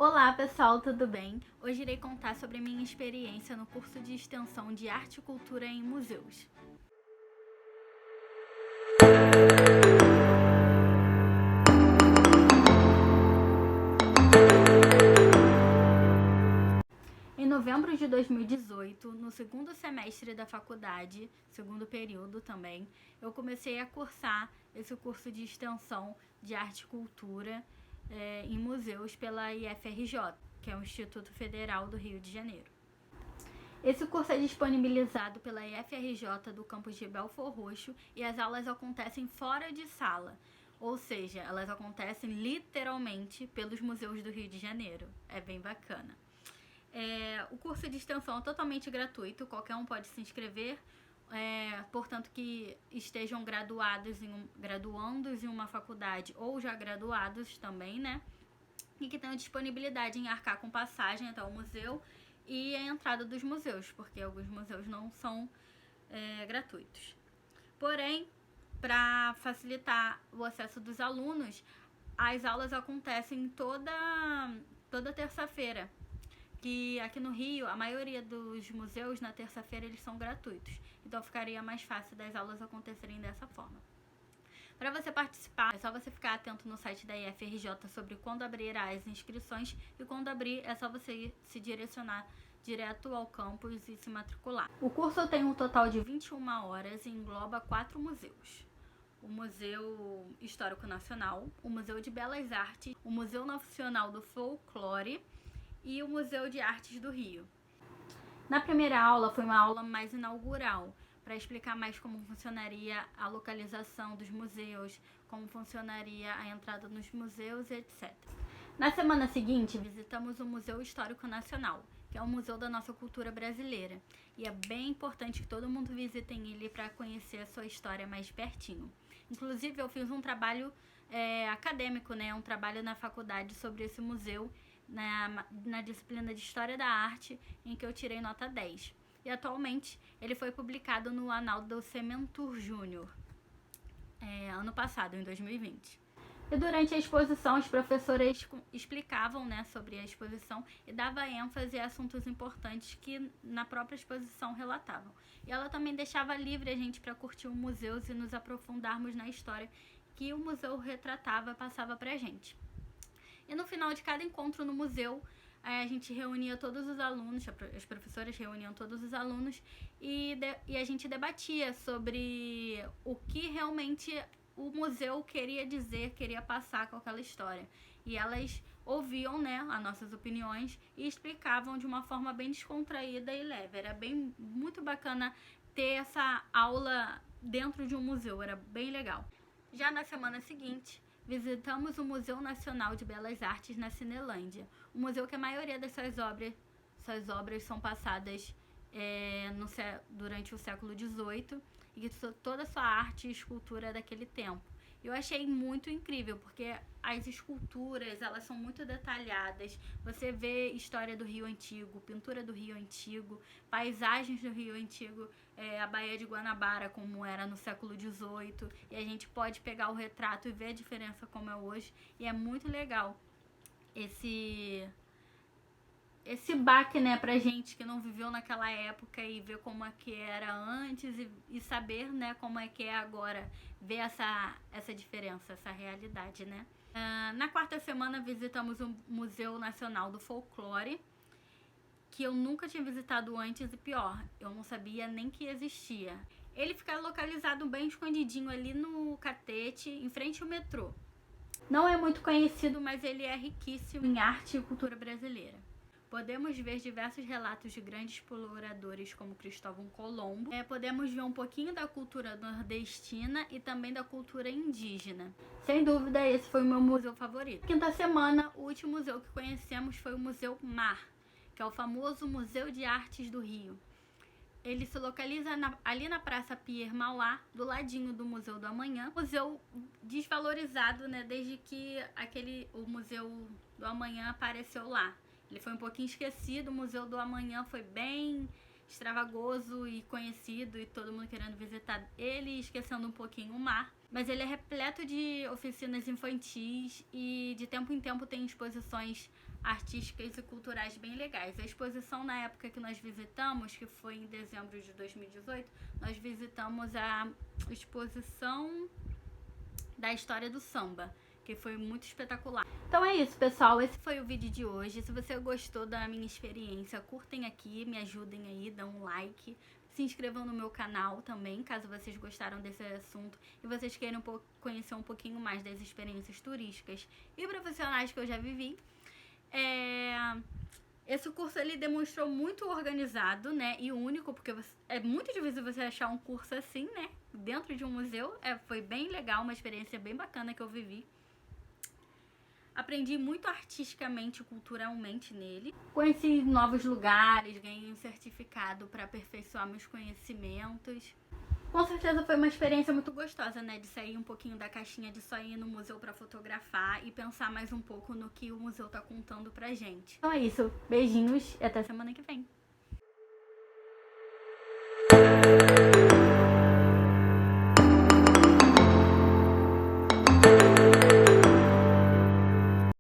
Olá pessoal, tudo bem? Hoje irei contar sobre a minha experiência no curso de extensão de Arte e Cultura em Museus. Em novembro de 2018, no segundo semestre da faculdade, segundo período também, eu comecei a cursar esse curso de extensão de Arte e Cultura em Museus pela IFRJ, que é o Instituto Federal do Rio de Janeiro. Esse curso é disponibilizado pela IFRJ do campus de Belford Roxo e as aulas acontecem fora de sala, ou seja, elas acontecem literalmente pelos museus do Rio de Janeiro. É bem bacana. O curso de extensão é totalmente gratuito, qualquer um pode se inscrever, portanto que estejam graduandos em uma faculdade ou já graduados também, né? E que tenham disponibilidade em arcar com passagem até o museu e a entrada dos museus, porque alguns museus não são gratuitos. Porém, para facilitar o acesso dos alunos, as aulas acontecem toda terça-feira, que aqui no Rio, a maioria dos museus na terça-feira eles são gratuitos. Então ficaria mais fácil das aulas acontecerem dessa forma. Para você participar, é só você ficar atento no site da IFRJ sobre quando abrirá as inscrições e quando abrir é só você se direcionar direto ao campus e se matricular. O curso tem um total de 21 horas e engloba 4 museus. O Museu Histórico Nacional, o Museu de Belas Artes, o Museu Nacional do Folclore e o Museu de Artes do Rio. Na primeira aula foi uma aula mais inaugural, para explicar mais como funcionaria a localização dos museus, como funcionaria a entrada nos museus, etc. Na semana seguinte, visitamos o Museu Histórico Nacional, que é o museu da nossa cultura brasileira. E é bem importante que todo mundo visite ele para conhecer a sua história mais pertinho. Inclusive, eu fiz um trabalho acadêmico, né? Um trabalho na faculdade sobre esse museu, na disciplina de História da Arte, em que eu tirei nota 10. E atualmente ele foi publicado no Annals do Sementur Júnior, ano passado, em 2020. E durante a exposição, os professores explicavam, né, sobre a exposição e dava ênfase a assuntos importantes que na própria exposição relatavam. E ela também deixava livre a gente para curtir o museu e nos aprofundarmos na história que o museu retratava, passava pra gente. E no final de cada encontro no museu, a gente reunia todos os alunos, as professoras reuniam todos os alunos e a gente debatia sobre o que realmente o museu queria dizer, queria passar com aquela história. E elas ouviam, né, as nossas opiniões e explicavam de uma forma bem descontraída e leve. Era muito bacana ter essa aula dentro de um museu, era bem legal. Já na semana seguinte, visitamos o Museu Nacional de Belas Artes na Cinelândia, um museu que a maioria das suas obras são passadas durante o século XVIII e toda a sua arte e escultura daquele tempo. Eu achei muito incrível, porque as esculturas, elas são muito detalhadas. Você vê história do Rio Antigo, pintura do Rio Antigo, paisagens do Rio Antigo, a Baía de Guanabara, como era no século XVIII. E a gente pode pegar o retrato e ver a diferença como é hoje. E é muito legal esse baque, né, pra gente que não viveu naquela época e ver como é que era antes e saber, né, como é que é agora, ver essa diferença, essa realidade, né. Na quarta semana visitamos o Museu Nacional do Folclore, que eu nunca tinha visitado antes e pior, eu não sabia nem que existia. Ele fica localizado bem escondidinho ali no Catete, em frente ao metrô. Não é muito conhecido, mas ele é riquíssimo em arte e cultura brasileira. Podemos ver diversos relatos de grandes exploradores como Cristóvão Colombo. Podemos ver um pouquinho da cultura nordestina e também da cultura indígena. Sem dúvida, esse foi o meu museu favorito. Quinta semana, o último museu que conhecemos foi o Museu Mar, que é o famoso Museu de Artes do Rio. Ele se localiza ali na Praça Pierre Mauá, do ladinho do Museu do Amanhã. Museu desvalorizado, né, desde que o Museu do Amanhã apareceu lá. Ele foi um pouquinho esquecido, o Museu do Amanhã foi bem extravagoso e conhecido e todo mundo querendo visitar ele, esquecendo um pouquinho o mar. Mas ele é repleto de oficinas infantis e de tempo em tempo tem exposições artísticas e culturais bem legais. A exposição na época que nós visitamos, que foi em dezembro de 2018, nós visitamos a exposição da história do samba, que foi muito espetacular. Então é isso, pessoal, esse foi o vídeo de hoje. Se você gostou da minha experiência, curtem aqui, me ajudem aí, dão um like, se inscrevam no meu canal também, caso vocês gostaram desse assunto e vocês queiram conhecer um pouquinho mais das experiências turísticas e profissionais que eu já vivi. Esse curso ele demonstrou muito organizado, né, e único, porque é muito difícil você achar um curso assim, né, dentro de um museu. Foi bem legal, uma experiência bem bacana que eu vivi. Aprendi muito artisticamente e culturalmente nele. Conheci novos lugares, ganhei um certificado para aperfeiçoar meus conhecimentos. Com certeza foi uma experiência muito gostosa, né? De sair um pouquinho da caixinha de só ir no museu para fotografar e pensar mais um pouco no que o museu tá contando pra gente. Então é isso. Beijinhos e até semana que vem.